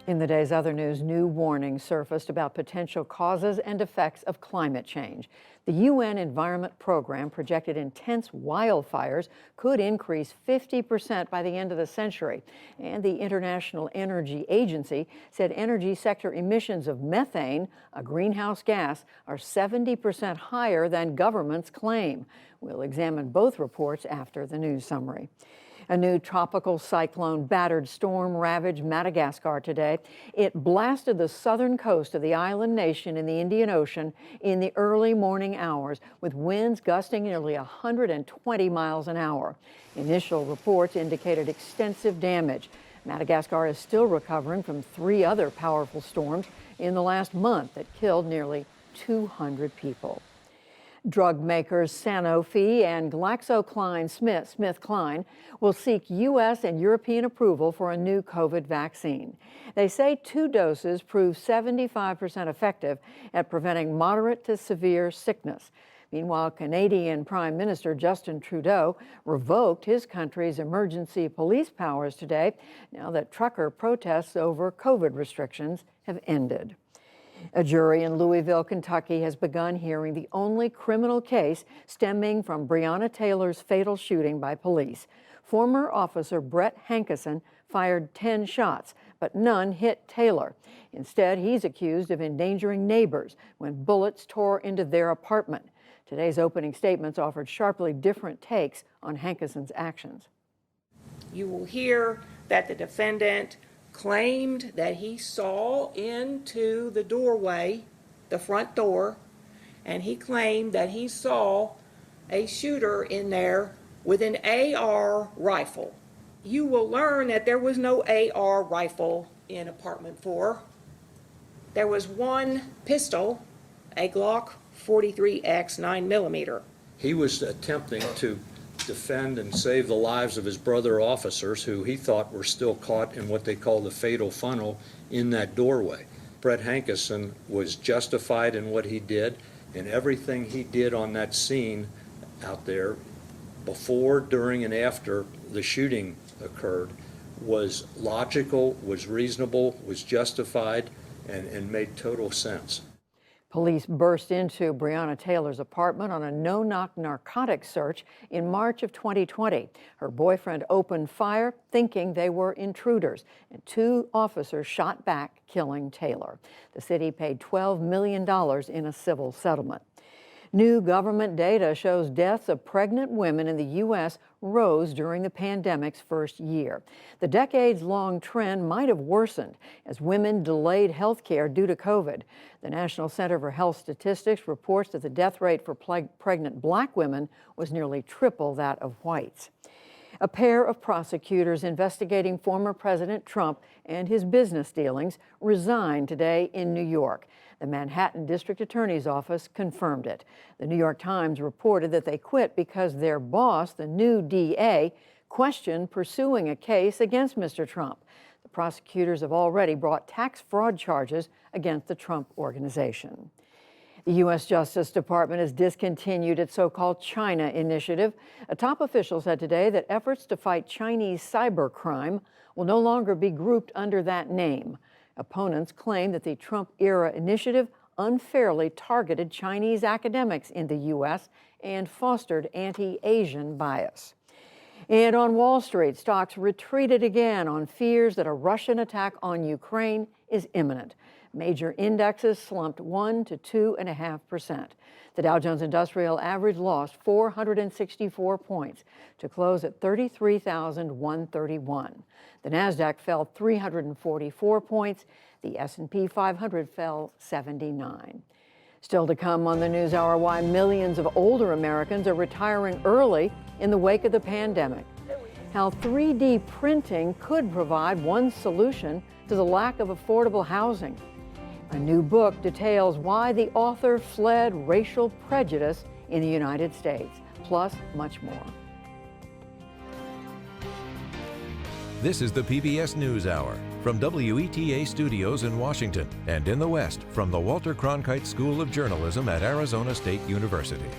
In the day's other news, new warnings surfaced about potential causes and effects of climate change. The UN Environment Program projected intense wildfires could increase 50% by the end of the century. And the International Energy Agency said energy sector emissions of methane, a greenhouse gas, are 70% higher than governments claim. We'll examine both reports after the news summary. A new tropical cyclone battered storm ravaged Madagascar today. It blasted the southern coast of the island nation in the Indian Ocean in the early morning hours, with winds gusting nearly 120 miles an hour. Initial reports indicated extensive damage. Madagascar is still recovering from 3 other powerful storms in the last month that killed nearly 200 people. Drug makers Sanofi and GlaxoSmithKline will seek U.S. and European approval for a new COVID vaccine. They say 2 doses prove 75% effective at preventing moderate to severe sickness. Meanwhile, Canadian Prime Minister Justin Trudeau revoked his country's emergency police powers today, now that trucker protests over COVID restrictions have ended. A jury in Louisville, Kentucky has begun hearing the only criminal case stemming from Breonna Taylor's fatal shooting by police. Former officer Brett Hankison fired 10 shots, but none hit Taylor. Instead, he's accused of endangering neighbors when bullets tore into their apartment. Today's opening statements offered sharply different takes on Hankison's actions. You will hear that the defendant claimed that he saw into the doorway, the front door, and he claimed that he saw a shooter in there with an AR rifle. You will learn that there was no AR rifle in apartment 4. There was one pistol, a Glock 43X 9mm. He was attempting to defend and save the lives of his brother officers who he thought were still caught in what they call the fatal funnel in that doorway. Brett Hankison was justified in what he did, and everything he did on that scene out there before, during, and after the shooting occurred was logical, was reasonable, was justified, and made total sense. Police burst into Breonna Taylor's apartment on a no-knock narcotics search in March of 2020. Her boyfriend opened fire, thinking they were intruders, and 2 officers shot back, killing Taylor. The city paid $12 million in a civil settlement. New government data shows deaths of pregnant women in the U.S. rose during the pandemic's first year. The decades-long trend might have worsened as women delayed health care due to COVID. The National Center for Health Statistics reports that the death rate for pregnant Black women was nearly triple that of whites. A pair of prosecutors investigating former President Trump and his business dealings resigned today in New York. The Manhattan District Attorney's Office confirmed it. The New York Times reported that they quit because their boss, the new DA, questioned pursuing a case against Mr. Trump. The prosecutors have already brought tax fraud charges against the Trump Organization. The U.S. Justice Department has discontinued its so-called China Initiative. A top official said today that efforts to fight Chinese cybercrime will no longer be grouped under that name. Opponents claim that the Trump-era initiative unfairly targeted Chinese academics in the U.S. and fostered anti-Asian bias. And on Wall Street, stocks retreated again on fears that a Russian attack on Ukraine is imminent. Major indexes slumped 1 to 2.5%. The Dow Jones Industrial Average lost 464 points to close at 33,131. The Nasdaq fell 344 points. The S&P 500 fell 79. Still to come on the NewsHour, why millions of older Americans are retiring early in the wake of the pandemic. How 3D printing could provide one solution to the lack of affordable housing. A new book details why the author fled racial prejudice in the United States, plus much more. This is the PBS NewsHour from WETA Studios in Washington and in the West from the Walter Cronkite School of Journalism at Arizona State University.